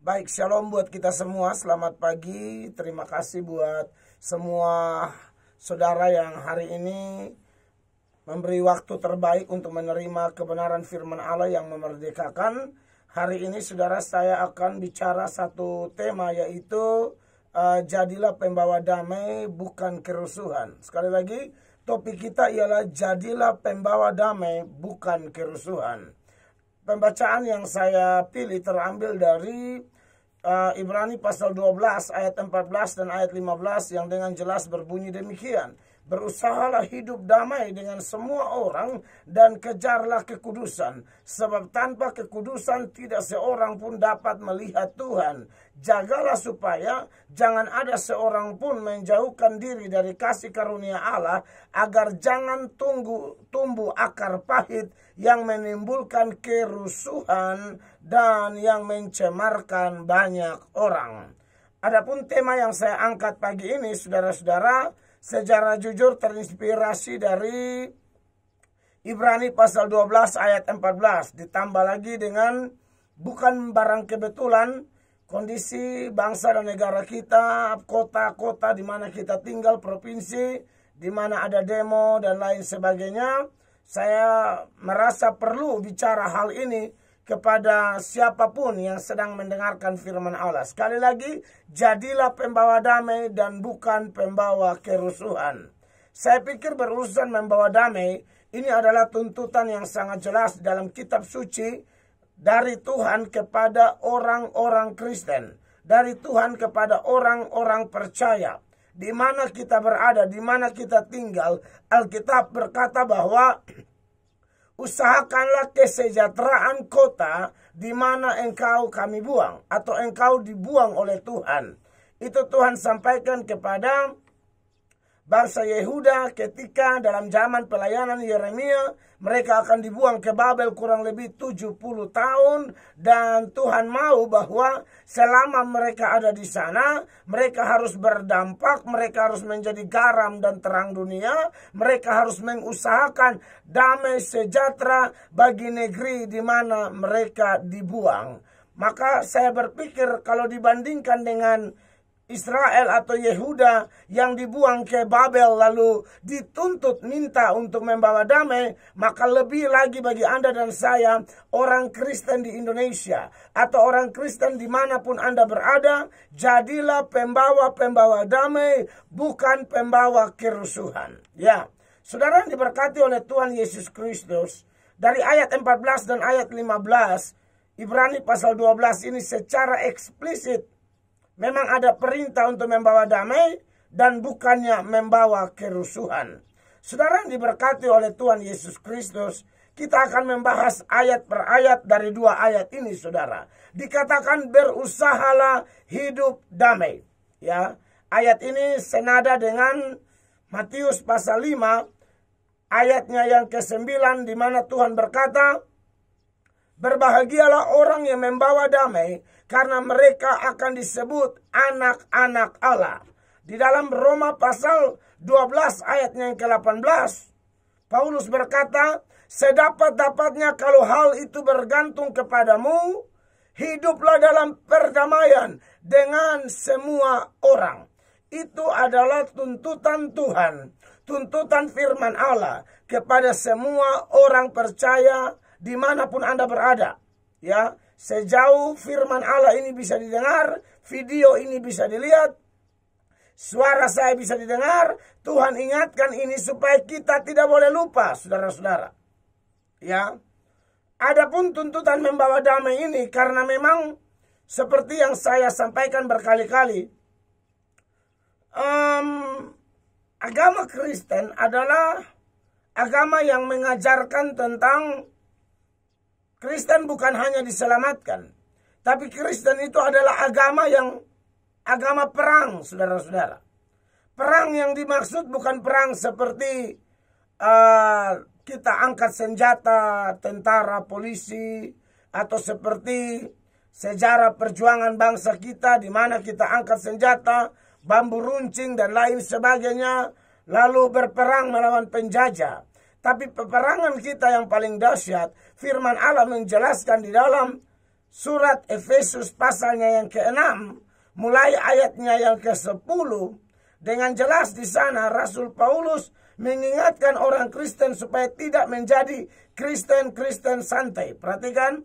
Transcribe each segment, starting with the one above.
Baik, shalom buat kita semua. Selamat pagi. Terima kasih buat semua saudara yang hari ini memberi waktu terbaik untuk menerima kebenaran firman Allah yang memerdekakan. Hari ini saudara, saya akan bicara satu tema, yaitu jadilah pembawa damai, bukan kerusuhan. Sekali lagi, topik kita ialah jadilah pembawa damai, bukan kerusuhan. Pembacaan yang saya pilih terambil dari Ibrani pasal 12 ayat 14 dan ayat 15 yang dengan jelas berbunyi demikian. Berusahalah hidup damai dengan semua orang dan kejarlah kekudusan, sebab tanpa kekudusan tidak seorang pun dapat melihat Tuhan. Jagalah supaya jangan ada seorang pun menjauhkan diri dari kasih karunia Allah, agar jangan tumbuh akar pahit yang menimbulkan kerusuhan dan yang mencemarkan banyak orang. Adapun tema yang saya angkat pagi ini, saudara-saudara, secara jujur terinspirasi dari Ibrani pasal 12 ayat 14. Ditambah lagi dengan bukan barang kebetulan kondisi bangsa dan negara kita, kota-kota di mana kita tinggal, provinsi di mana ada demo dan lain sebagainya. Saya merasa perlu bicara hal ini kepada siapapun yang sedang mendengarkan firman Allah. Sekali lagi, jadilah pembawa damai dan bukan pembawa kerusuhan. Saya pikir berurusan membawa damai, ini adalah tuntutan yang sangat jelas dalam kitab suci dari Tuhan kepada orang-orang Kristen, dari Tuhan kepada orang-orang percaya. Di mana kita berada, di mana kita tinggal, Alkitab berkata bahwa usahakanlah kesejahteraan kota di mana engkau kami buang, atau engkau dibuang oleh Tuhan. Itu Tuhan sampaikan kepada bangsa Yehuda ketika dalam zaman pelayanan Yeremia, mereka akan dibuang ke Babel kurang lebih 70 tahun. Dan Tuhan mau bahwa selama mereka ada di sana, mereka harus berdampak, mereka harus menjadi garam dan terang dunia, mereka harus mengusahakan damai sejahtera bagi negeri di mana mereka dibuang. Maka saya berpikir kalau dibandingkan dengan Israel atau Yehuda yang dibuang ke Babel lalu dituntut minta untuk membawa damai, maka lebih lagi bagi Anda dan saya, orang Kristen di Indonesia atau orang Kristen dimanapun Anda berada, jadilah pembawa-pembawa damai, bukan pembawa kerusuhan. Ya, saudara yang diberkati oleh Tuhan Yesus Kristus, dari ayat 14 dan ayat 15 Ibrani pasal 12 ini secara eksplisit memang ada perintah untuk membawa damai dan bukannya membawa kerusuhan. Saudara yang diberkati oleh Tuhan Yesus Kristus, kita akan membahas ayat per ayat dari dua ayat ini, saudara. Dikatakan berusahalah hidup damai. Ya, ayat ini senada dengan Matius pasal 5 ayatnya yang ke-9, di mana Tuhan berkata, berbahagialah orang yang membawa damai, karena mereka akan disebut anak-anak Allah. Di dalam Roma pasal 12 ayatnya yang ke-18, Paulus berkata, sedapat-dapatnya kalau hal itu bergantung kepadamu, hiduplah dalam perdamaian dengan semua orang. Itu adalah tuntutan Tuhan, tuntutan firman Allah kepada semua orang percaya dimanapun Anda berada. Ya, sejauh firman Allah ini bisa didengar, video ini bisa dilihat, suara saya bisa didengar, Tuhan ingatkan ini supaya kita tidak boleh lupa, saudara-saudara. Ya, adapun tuntutan membawa damai ini, karena memang seperti yang saya sampaikan berkali-kali, agama Kristen adalah agama yang mengajarkan tentang Kristen bukan hanya diselamatkan, tapi Kristen itu adalah agama perang, saudara-saudara. Perang yang dimaksud bukan perang seperti kita angkat senjata, tentara, polisi, atau seperti sejarah perjuangan bangsa kita di mana kita angkat senjata, bambu runcing dan lain sebagainya, lalu berperang melawan penjajah. Tapi peperangan kita yang paling dahsyat, firman Allah menjelaskan di dalam surat Efesus pasalnya yang ke-6, mulai ayatnya yang ke-10, dengan jelas di sana Rasul Paulus mengingatkan orang Kristen supaya tidak menjadi Kristen santai. Perhatikan,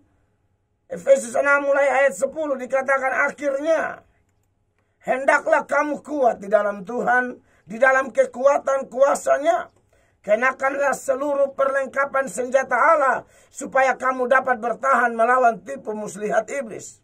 Efesus 6 mulai ayat 10 dikatakan, akhirnya hendaklah kamu kuat di dalam Tuhan, di dalam kekuatan kuasa-Nya. Kenakanlah seluruh perlengkapan senjata Allah, supaya kamu dapat bertahan melawan tipu muslihat iblis.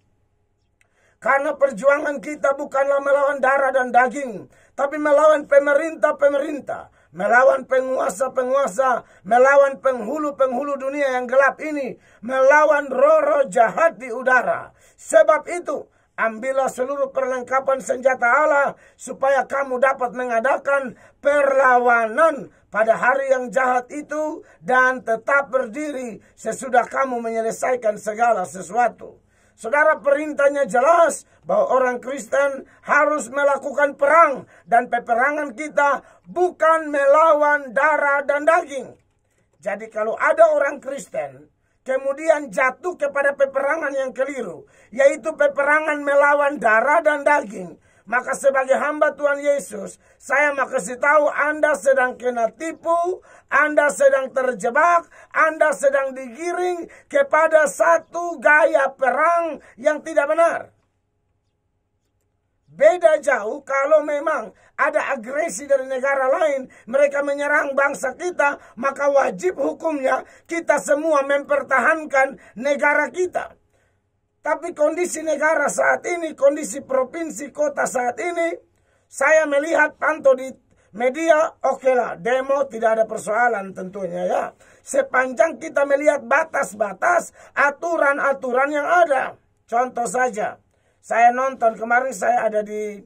Karena perjuangan kita bukanlah melawan darah dan daging, tapi melawan pemerintah-pemerintah, melawan penguasa-penguasa, melawan penghulu-penghulu dunia yang gelap ini, melawan roh-roh jahat di udara. Sebab itu, ambillah seluruh perlengkapan senjata Allah, supaya kamu dapat mengadakan perlawanan pada hari yang jahat itu, dan tetap berdiri sesudah kamu menyelesaikan segala sesuatu. Saudara, perintahnya jelas bahwa orang Kristen harus melakukan perang, dan peperangan kita bukan melawan darah dan daging. Jadi kalau ada orang Kristen kemudian jatuh kepada peperangan yang keliru, yaitu peperangan melawan darah dan daging, maka sebagai hamba Tuhan Yesus, saya mau kasih tahu Anda sedang kena tipu, Anda sedang terjebak, Anda sedang digiring kepada satu gaya perang yang tidak benar. Beda jauh kalau memang ada agresi dari negara lain, mereka menyerang bangsa kita, maka wajib hukumnya kita semua mempertahankan negara kita. Tapi kondisi negara saat ini, kondisi provinsi, kota saat ini, saya melihat pantau di media, oke lah, demo tidak ada persoalan tentunya ya. Sepanjang kita melihat batas-batas, aturan-aturan yang ada. Contoh saja, saya nonton kemarin, saya ada di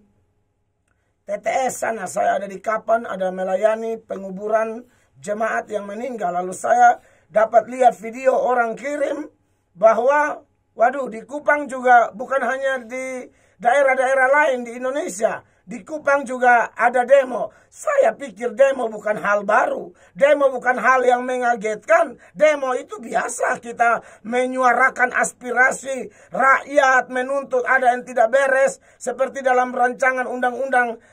TTS sana, saya ada di Kapan, ada melayani penguburan jemaat yang meninggal. Lalu saya dapat lihat video orang kirim bahwa waduh, di Kupang juga, bukan hanya di daerah-daerah lain di Indonesia, di Kupang juga ada demo. Saya pikir demo bukan hal baru, demo bukan hal yang mengagetkan. Demo itu biasa, kita menyuarakan aspirasi rakyat, menuntut ada yang tidak beres, seperti dalam rancangan undang-undang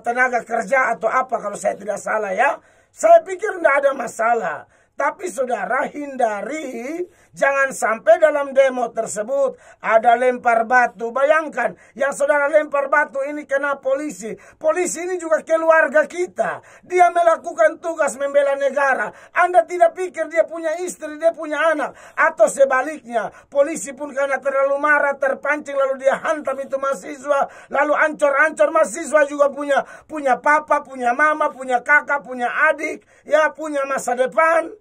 tenaga kerja atau apa kalau saya tidak salah ya. Saya pikir tidak ada masalah. Tapi saudara, hindari jangan sampai dalam demo tersebut ada lempar batu. Bayangkan, yang saudara lempar batu ini kena polisi. Polisi ini juga keluarga kita. Dia melakukan tugas membela negara. Anda tidak pikir dia punya istri, dia punya anak. Atau sebaliknya, polisi pun karena terlalu marah, terpancing, lalu dia hantam itu mahasiswa. Lalu ancor-ancor, mahasiswa juga punya papa, punya mama, punya kakak, punya adik, ya punya masa depan.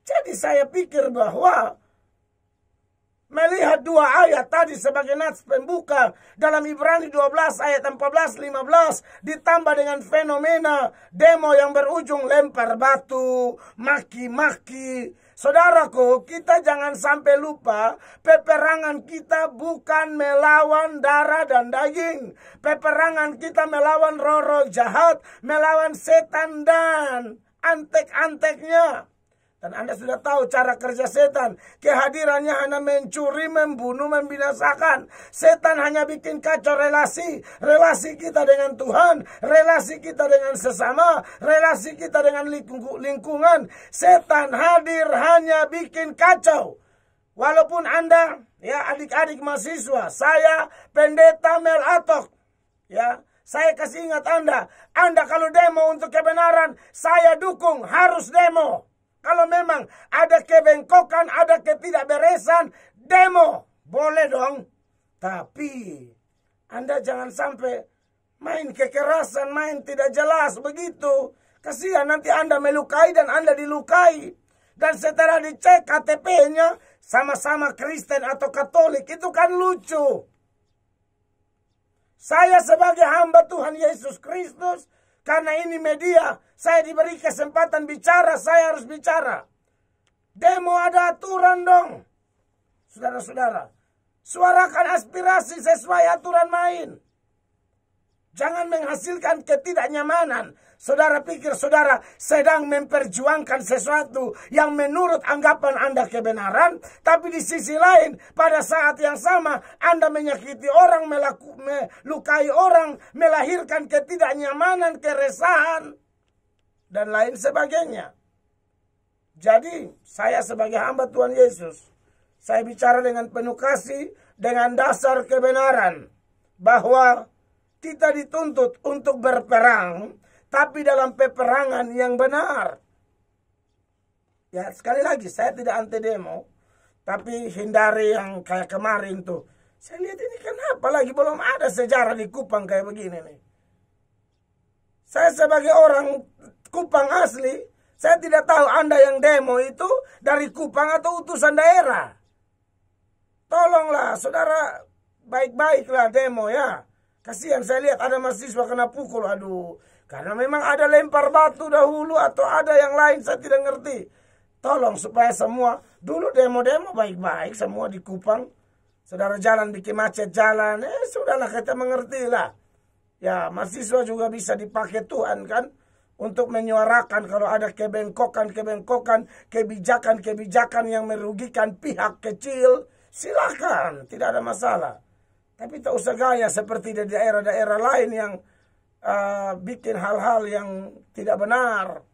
Jadi saya pikir bahwa melihat dua ayat tadi sebagai nats pembuka dalam Ibrani 12 ayat 14-15 ditambah dengan fenomena demo yang berujung lempar batu, maki-maki. Saudaraku, kita jangan sampai lupa peperangan kita bukan melawan darah dan daging. Peperangan kita melawan roh-roh jahat, melawan setan dan antek-anteknya. Dan Anda sudah tahu cara kerja setan. Kehadirannya hanya mencuri, membunuh, membinasakan. Setan hanya bikin kacau relasi. Relasi kita dengan Tuhan. Relasi kita dengan sesama. Relasi kita dengan lingkungan. Setan hadir hanya bikin kacau. Walaupun Anda, ya adik-adik mahasiswa, saya pendeta Mel Atok. Ya, saya kasih ingat Anda kalau demo untuk kebenaran, saya dukung, harus demo. Kalau memang ada kebengkokan, ada ketidakberesan, demo. Boleh dong. Tapi Anda jangan sampai main kekerasan, main tidak jelas begitu. Kasihan nanti Anda melukai dan Anda dilukai. Dan setelah dicek KTP-nya, sama-sama Kristen atau Katolik, itu kan lucu. Saya sebagai hamba Tuhan Yesus Kristus, karena ini media, saya diberi kesempatan bicara, saya harus bicara. Demo ada aturan dong. Saudara-saudara, suarakan aspirasi sesuai aturan main. Jangan menghasilkan ketidaknyamanan. Saudara pikir saudara sedang memperjuangkan sesuatu yang menurut anggapan Anda kebenaran, tapi di sisi lain pada saat yang sama Anda menyakiti orang, melukai orang, melahirkan ketidaknyamanan, keresahan, dan lain sebagainya. Jadi saya sebagai hamba Tuhan Yesus, saya bicara dengan penuh kasih, dengan dasar kebenaran, bahwa kita dituntut untuk berperang, tapi dalam peperangan yang benar. Ya, sekali lagi, saya tidak anti demo, tapi hindari yang kayak kemarin tuh. Saya lihat ini kenapa lagi belum ada sejarah di Kupang kayak begini nih. Saya sebagai orang Kupang asli, saya tidak tahu Anda yang demo itu dari Kupang atau utusan daerah. Tolonglah, saudara, baik-baiklah demo ya. Kasihan saya lihat ada mahasiswa kena pukul, aduh. Karena memang ada lempar batu dahulu atau ada yang lain, saya tidak ngerti. Tolong supaya semua, dulu demo-demo baik-baik semua di Kupang. Saudara jalan bikin macet jalan, sudahlah kita mengerti lah. Ya, mahasiswa juga bisa dipakai Tuhan kan, untuk menyuarakan kalau ada kebengkokan, kebijakan yang merugikan pihak kecil. Silakan, tidak ada masalah. Tapi tak usah gaya seperti di daerah-daerah lain yang bikin hal-hal yang tidak benar.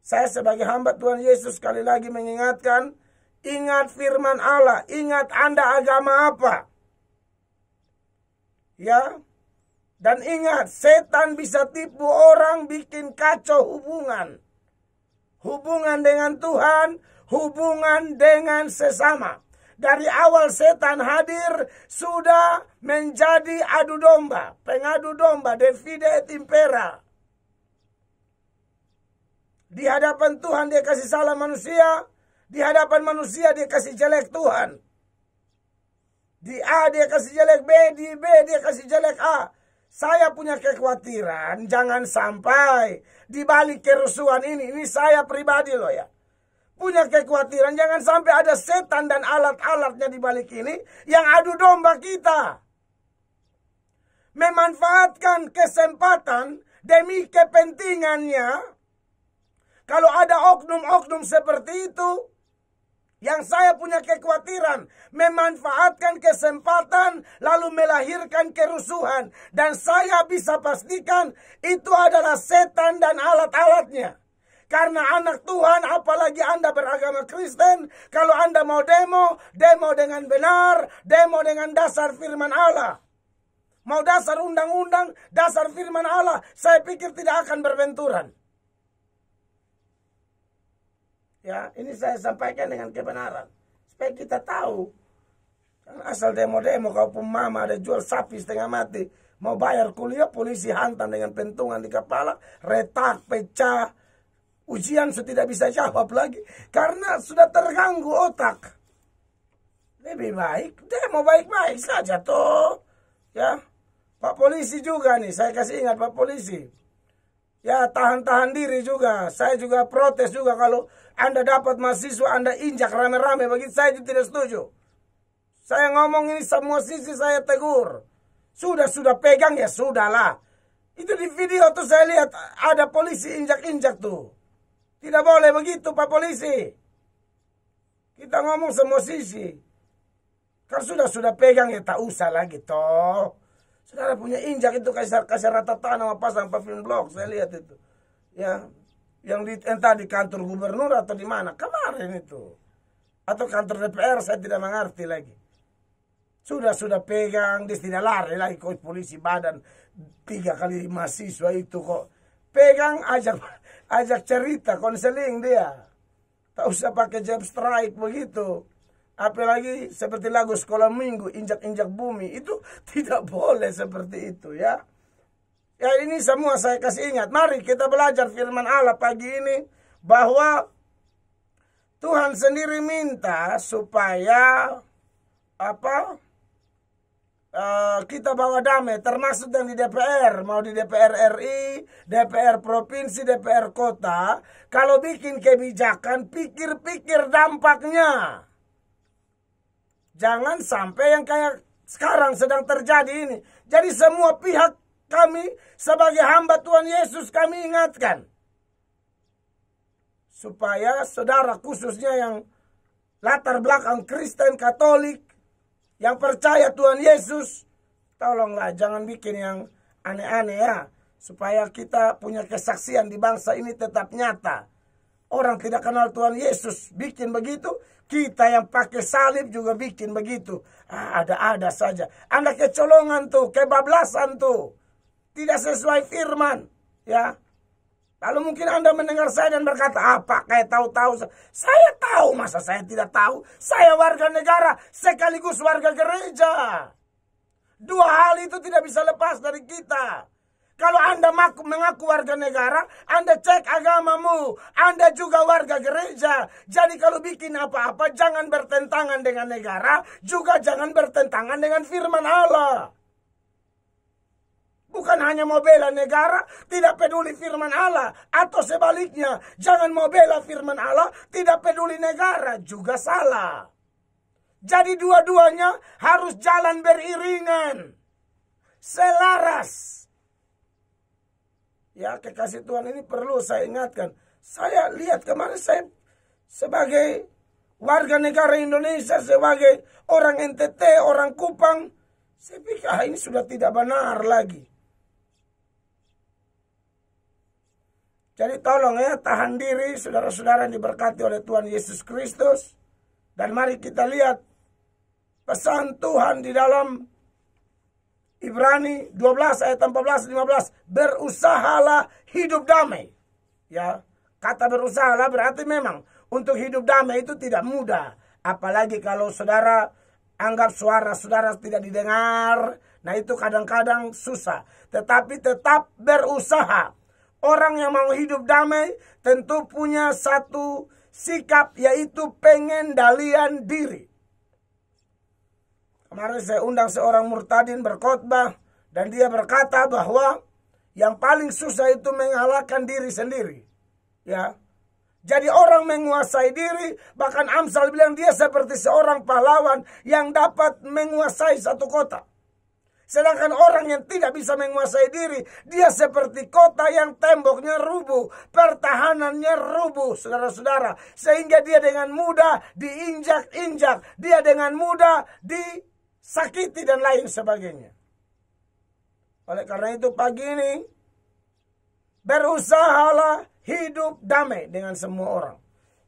Saya sebagai hamba Tuhan Yesus sekali lagi mengingatkan, ingat firman Allah, ingat Anda agama apa. Ya, dan ingat setan bisa tipu orang, bikin kacau hubungan. Hubungan dengan Tuhan, hubungan dengan sesama. Dari awal setan hadir sudah menjadi adu domba, pengadu domba, divide et impera. Di hadapan Tuhan dia kasih salah manusia, di hadapan manusia dia kasih jelek Tuhan. Di A dia kasih jelek B, di B dia kasih jelek A. Saya punya kekhawatiran jangan sampai di balik kerusuhan ini saya pribadi loh ya. Punya kekhawatiran jangan sampai ada setan dan alat-alatnya di balik ini yang adu domba kita. Memanfaatkan kesempatan demi kepentingannya. Kalau ada oknum-oknum seperti itu, yang saya punya kekhawatiran, memanfaatkan kesempatan lalu melahirkan kerusuhan. Dan saya bisa pastikan itu adalah setan dan alat-alatnya. Karena anak Tuhan, apalagi Anda beragama Kristen, kalau Anda mau demo dengan benar, demo dengan dasar firman Allah. Mau dasar undang-undang, dasar firman Allah, saya pikir tidak akan berbenturan. Ya, ini saya sampaikan dengan kebenaran. Supaya kita tahu. Asal demo-demo, kau pun mama ada jual sapi setengah mati. Mau bayar kuliah, polisi hantam dengan pentungan di kepala, retak, pecah. Ujian sudah tidak bisa jawab lagi karena sudah terganggu otak. Lebih baik demo baik-baik saja toh. Ya, Pak Polisi juga nih, saya kasih ingat Pak Polisi. Ya, tahan-tahan diri juga. Saya juga protes juga kalau Anda dapat mahasiswa Anda injak rame-rame, bagi saya itu tidak setuju. Saya ngomong ini semua sisi saya tegur. Sudah pegang ya sudahlah. Itu di video tuh saya lihat ada polisi injak-injak tuh. Tidak boleh begitu Pak Polisi. Kita ngomong semua sisi. Kalau sudah pegang ya tak usah lagi toh. Saudara punya injak itu kasih rata tanah pasang pavilion blok. Saya lihat itu. Ya, yang entah di kantor gubernur atau di mana kemarin itu. Atau kantor DPR saya tidak mengerti lagi. Sudah pegang, dia tidak lari lagi kok polisi badan 3 kali mahasiswa itu kok. Pegang ajak cerita, konseling dia. Tak usah pakai jab strike begitu. Apalagi seperti lagu sekolah minggu, injak-injak bumi. Itu tidak boleh seperti itu ya. Ya ini semua saya kasih ingat. Mari kita belajar firman Allah pagi ini. Bahwa Tuhan sendiri minta supaya kita bawa damai, termasuk yang di DPR, mau di DPR RI, DPR provinsi, DPR kota. Kalau bikin kebijakan, pikir-pikir dampaknya. Jangan sampai yang kayak sekarang sedang terjadi ini. Jadi semua pihak kami sebagai hamba Tuhan Yesus kami ingatkan. Supaya saudara khususnya yang latar belakang Kristen Katolik, yang percaya Tuhan Yesus, tolonglah jangan bikin yang aneh-aneh ya. Supaya kita punya kesaksian di bangsa ini tetap nyata. Orang tidak kenal Tuhan Yesus bikin begitu, kita yang pakai salib juga bikin begitu. Ada-ada saja. Anda kecolongan tuh, kebablasan tuh. Tidak sesuai firman. Ya. Lalu mungkin Anda mendengar saya dan berkata, apa kayak tahu-tahu. Saya tahu, masa saya tidak tahu. Saya warga negara sekaligus warga gereja. Dua hal itu tidak bisa lepas dari kita. Kalau Anda mengaku warga negara, Anda cek agamamu. Anda juga warga gereja. Jadi kalau bikin apa-apa, jangan bertentangan dengan negara, juga jangan bertentangan dengan firman Allah. Bukan hanya mau bela negara, tidak peduli firman Allah. Atau sebaliknya, jangan mau bela firman Allah, tidak peduli negara, juga salah. Jadi dua-duanya harus jalan beriringan. Selaras. Ya, kekasih Tuhan ini perlu saya ingatkan. Saya lihat kemarin saya sebagai warga negara Indonesia, sebagai orang NTT, orang Kupang, saya pikir ini sudah tidak benar lagi. Jadi tolong ya, tahan diri saudara-saudara yang diberkati oleh Tuhan Yesus Kristus. Dan mari kita lihat pesan Tuhan di dalam Ibrani 12 ayat 14-15. Berusahalah hidup damai. Ya, kata berusahalah berarti memang untuk hidup damai itu tidak mudah. Apalagi kalau saudara anggap suara saudara tidak didengar. Nah itu kadang-kadang susah. Tetapi tetap berusaha. Orang yang mau hidup damai tentu punya satu sikap, yaitu pengendalian diri. Kemarin saya undang seorang murtadin berkhotbah dan dia berkata bahwa yang paling susah itu mengalahkan diri sendiri. Ya. Jadi orang menguasai diri, bahkan Amsal bilang dia seperti seorang pahlawan yang dapat menguasai satu kota. Sedangkan orang yang tidak bisa menguasai diri, dia seperti kota yang temboknya rubuh, pertahanannya rubuh, saudara-saudara. Sehingga dia dengan mudah diinjak-injak, dia dengan mudah disakiti dan lain sebagainya. Oleh karena itu pagi ini, berusahalah hidup damai dengan semua orang.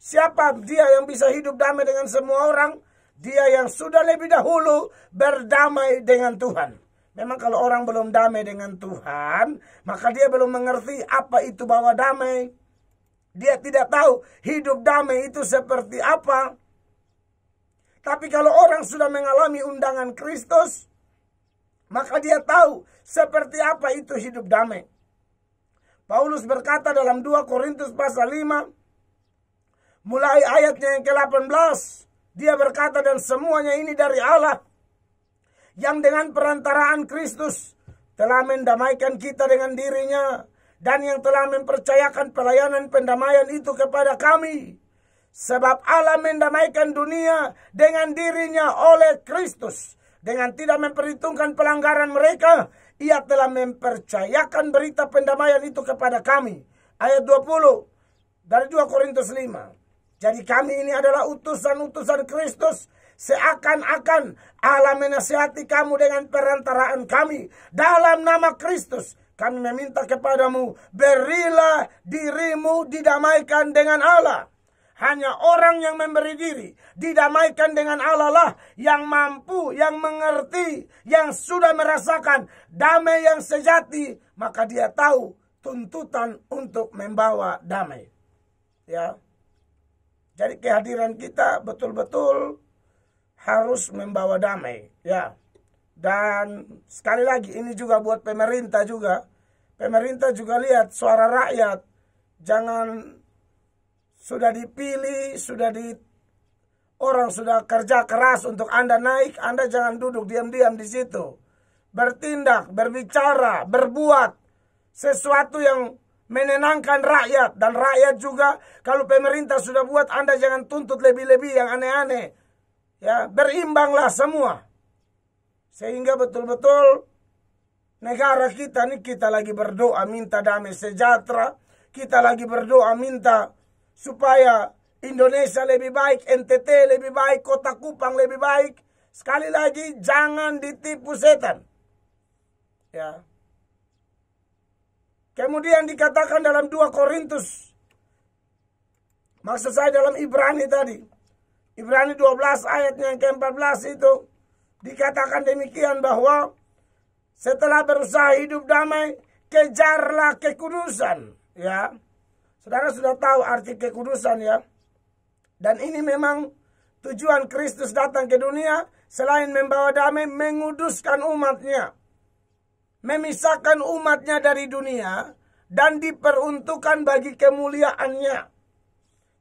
Siapa dia yang bisa hidup damai dengan semua orang? Dia yang sudah lebih dahulu berdamai dengan Tuhan. Memang kalau orang belum damai dengan Tuhan, maka dia belum mengerti apa itu bahwa damai. Dia tidak tahu hidup damai itu seperti apa. Tapi kalau orang sudah mengalami undangan Kristus, maka dia tahu seperti apa itu hidup damai. Paulus berkata dalam 2 Korintus pasal 5, mulai ayatnya yang ke-18, dia berkata, dan semuanya ini dari Allah, yang dengan perantaraan Kristus telah mendamaikan kita dengan dirinya, dan yang telah mempercayakan pelayanan pendamaian itu kepada kami. Sebab Allah mendamaikan dunia dengan dirinya oleh Kristus. Dengan tidak memperhitungkan pelanggaran mereka, Ia telah mempercayakan berita pendamaian itu kepada kami. Ayat 20 dari 2 Korintus 5. Jadi kami ini adalah utusan-utusan Kristus. Seakan-akan Allah menasihati kamu dengan perantaraan kami. Dalam nama Kristus, kami meminta kepadamu, berilah dirimu didamaikan dengan Allah. Hanya orang yang memberi diri didamaikan dengan Allah lah yang mampu, yang mengerti, yang sudah merasakan damai yang sejati. Maka dia tahu tuntutan untuk membawa damai. Ya. Jadi kehadiran kita betul-betul harus membawa damai. Ya. Dan sekali lagi ini juga buat pemerintah juga. Pemerintah juga lihat suara rakyat. Jangan sudah dipilih, orang sudah kerja keras untuk Anda naik, Anda jangan duduk diam-diam di situ. Bertindak, berbicara, berbuat sesuatu yang menenangkan rakyat. Dan rakyat juga, kalau pemerintah sudah buat, Anda jangan tuntut lebih-lebih yang aneh-aneh. Ya, berimbanglah semua. Sehingga betul-betul negara kita nih, kita lagi berdoa minta damai sejahtera, kita lagi berdoa minta supaya Indonesia lebih baik, NTT lebih baik, Kota Kupang lebih baik. Sekali lagi, jangan ditipu setan. Ya. Kemudian dikatakan dalam 2 Korintus, maksud saya dalam Ibrani tadi, Ibrani 12 ayatnya yang ke-14 itu, dikatakan demikian bahwa setelah berusaha hidup damai, kejarlah kekudusan. Ya, saudara sudah tahu arti kekudusan ya. Dan ini memang tujuan Kristus datang ke dunia, selain membawa damai, menguduskan umatnya. Memisahkan umatnya dari dunia dan diperuntukkan bagi kemuliaannya.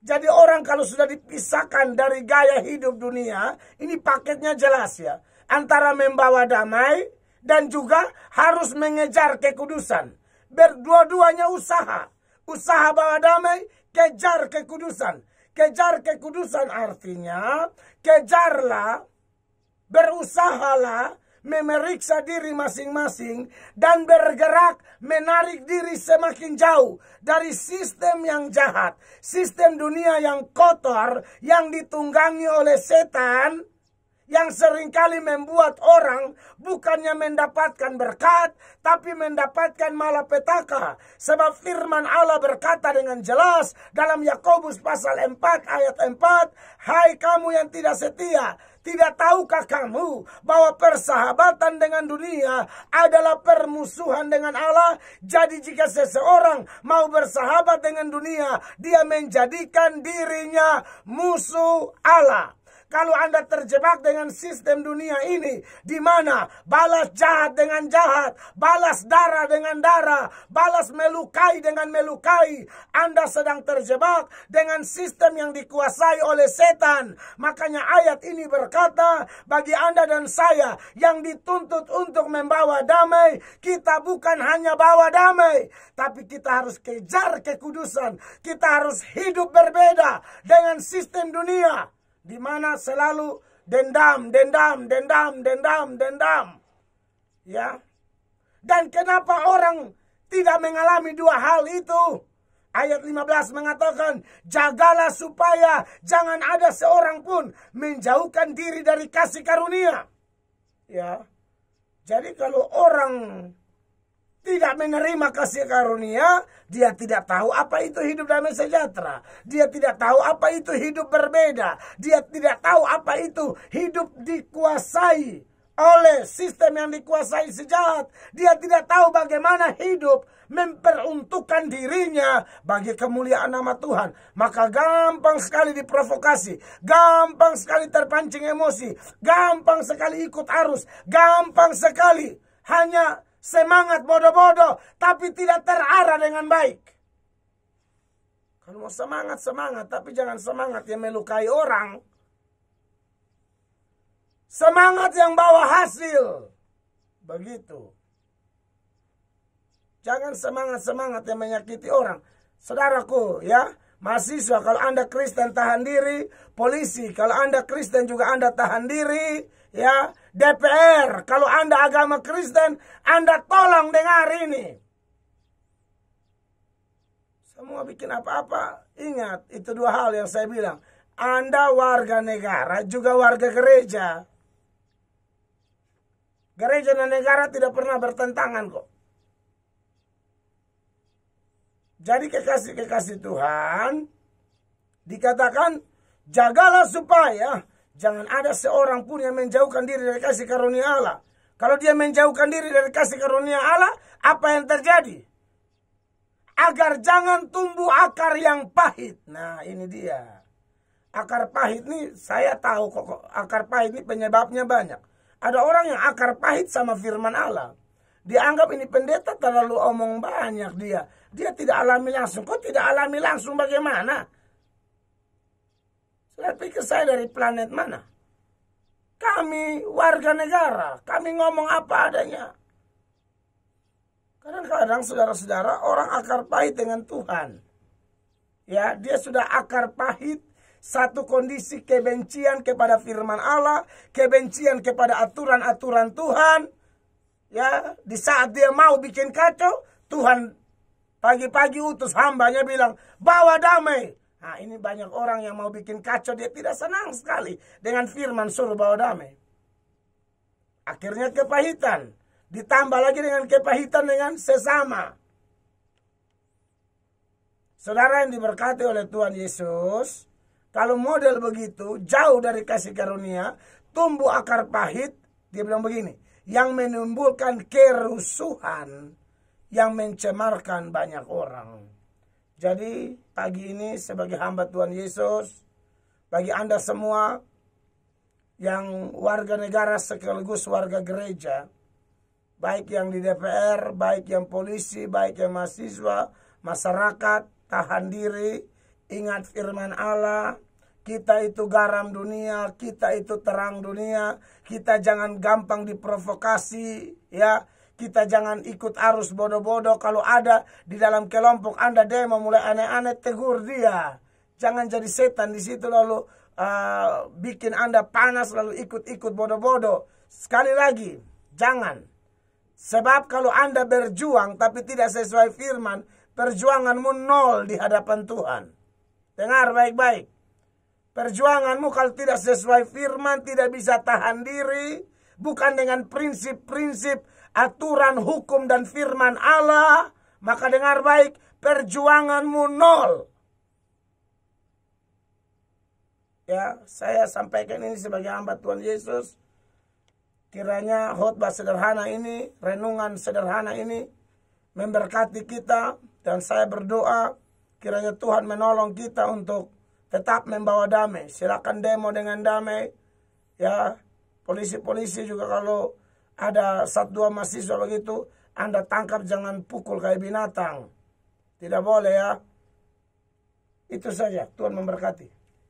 Jadi orang kalau sudah dipisahkan dari gaya hidup dunia, ini paketnya jelas ya. Antara membawa damai dan juga harus mengejar kekudusan. Berdua-duanya usaha. Usaha bawa damai, kejar kekudusan. Kejar kekudusan artinya, kejarlah, berusahalah, memeriksa diri masing-masing dan bergerak menarik diri semakin jauh dari sistem yang jahat, sistem dunia yang kotor, yang ditunggangi oleh setan, yang seringkali membuat orang bukannya mendapatkan berkat, tapi mendapatkan malapetaka. Sebab firman Allah berkata dengan jelas dalam Yakobus pasal 4 ayat 4, "Hai kamu yang tidak setia, tidak tahukah kamu bahwa persahabatan dengan dunia adalah permusuhan dengan Allah? Jadi jika seseorang mau bersahabat dengan dunia, dia menjadikan dirinya musuh Allah." Kalau Anda terjebak dengan sistem dunia ini, di mana balas jahat dengan jahat, balas darah dengan darah, balas melukai dengan melukai, Anda sedang terjebak dengan sistem yang dikuasai oleh setan. Makanya ayat ini berkata, bagi Anda dan saya yang dituntut untuk membawa damai, kita bukan hanya bawa damai, tapi kita harus kejar kekudusan. Kita harus hidup berbeda dengan sistem dunia, di mana selalu dendam. Ya. Dan kenapa orang tidak mengalami 2 hal itu? Ayat 15 mengatakan, jagalah supaya jangan ada seorang pun menjauhkan diri dari kasih karunia. Ya. Jadi kalau orang tidak menerima kasih karunia, dia tidak tahu apa itu hidup damai sejahtera. Dia tidak tahu apa itu hidup berbeda. Dia tidak tahu apa itu hidup dikuasai oleh sistem yang dikuasai sejahat. Dia tidak tahu bagaimana hidup memperuntukkan dirinya bagi kemuliaan nama Tuhan. Maka gampang sekali diprovokasi, gampang sekali terpancing emosi, gampang sekali ikut arus, gampang sekali hanya semangat bodoh-bodoh, tapi tidak terarah dengan baik. Kalau mau semangat, tapi jangan semangat yang melukai orang. Semangat yang bawa hasil. Begitu. Jangan semangat yang menyakiti orang. Saudaraku ya, mahasiswa, kalau Anda Kristen tahan diri. Polisi, kalau Anda Kristen juga Anda tahan diri. Ya, DPR, kalau Anda agama Kristen, Anda tolong dengar ini. Semua bikin apa-apa, ingat, itu 2 hal yang saya bilang. Anda warga negara, juga warga gereja. Gereja dan negara tidak pernah bertentangan kok. Jadi kekasih-kekasih Tuhan, dikatakan, jagalah supaya jangan ada seorang pun yang menjauhkan diri dari kasih karunia Allah. Kalau dia menjauhkan diri dari kasih karunia Allah, apa yang terjadi? Agar jangan tumbuh akar yang pahit. Nah, ini dia. Akar pahit ini saya tahu kok. Akar pahit ini penyebabnya banyak. Ada orang yang akar pahit sama firman Allah. Dianggap ini pendeta terlalu omong banyak dia. Dia tidak alami langsung. Kok tidak alami langsung bagaimana? Saya pikir saya dari planet mana? Kami warga negara. Kami ngomong apa adanya. Kadang-kadang saudara-saudara orang akar pahit dengan Tuhan. Ya, dia sudah akar pahit. Satu kondisi kebencian kepada firman Allah. Kebencian kepada aturan-aturan Tuhan. Ya, di saat dia mau bikin kacau, Tuhan pagi-pagi utus hambanya bilang, bawa damai. Nah, ini banyak orang yang mau bikin kacau, dia tidak senang sekali dengan firman suruh bawa damai. Akhirnya kepahitan, ditambah lagi dengan kepahitan dengan sesama. Saudara yang diberkati oleh Tuhan Yesus, kalau model begitu, jauh dari kasih karunia, tumbuh akar pahit, dia bilang begini, yang menimbulkan kerusuhan, yang mencemarkan banyak orang. Jadi pagi ini sebagai hamba Tuhan Yesus, bagi Anda semua yang warga negara sekaligus warga gereja, baik yang di DPR, baik yang polisi, baik yang mahasiswa, masyarakat, tahan diri, ingat firman Allah. Kita itu garam dunia, kita itu terang dunia. Kita jangan gampang diprovokasi, ya. Kita jangan ikut arus bodoh-bodoh. Kalau ada di dalam kelompok Anda demo mulai aneh-aneh, tegur dia. Jangan jadi setan di situ lalu bikin Anda panas lalu ikut-ikut bodoh-bodoh. Sekali lagi, jangan. Sebab kalau Anda berjuang tapi tidak sesuai firman, perjuanganmu nol di hadapan Tuhan. Dengar baik-baik. Perjuanganmu kalau tidak sesuai firman, tidak bisa tahan diri, bukan dengan prinsip-prinsip, aturan, hukum, dan firman Allah, maka dengar baik, perjuanganmu nol. Ya, saya sampaikan ini sebagai hamba Tuhan Yesus. Kiranya khotbah sederhana ini, renungan sederhana ini, memberkati kita, dan saya berdoa, kiranya Tuhan menolong kita untuk tetap membawa damai. Silakan demo dengan damai. Ya, polisi-polisi juga kalau ada 1-2 mahasiswa begitu, Anda tangkap, jangan pukul kayak binatang. Tidak boleh ya. Itu saja. Tuhan memberkati.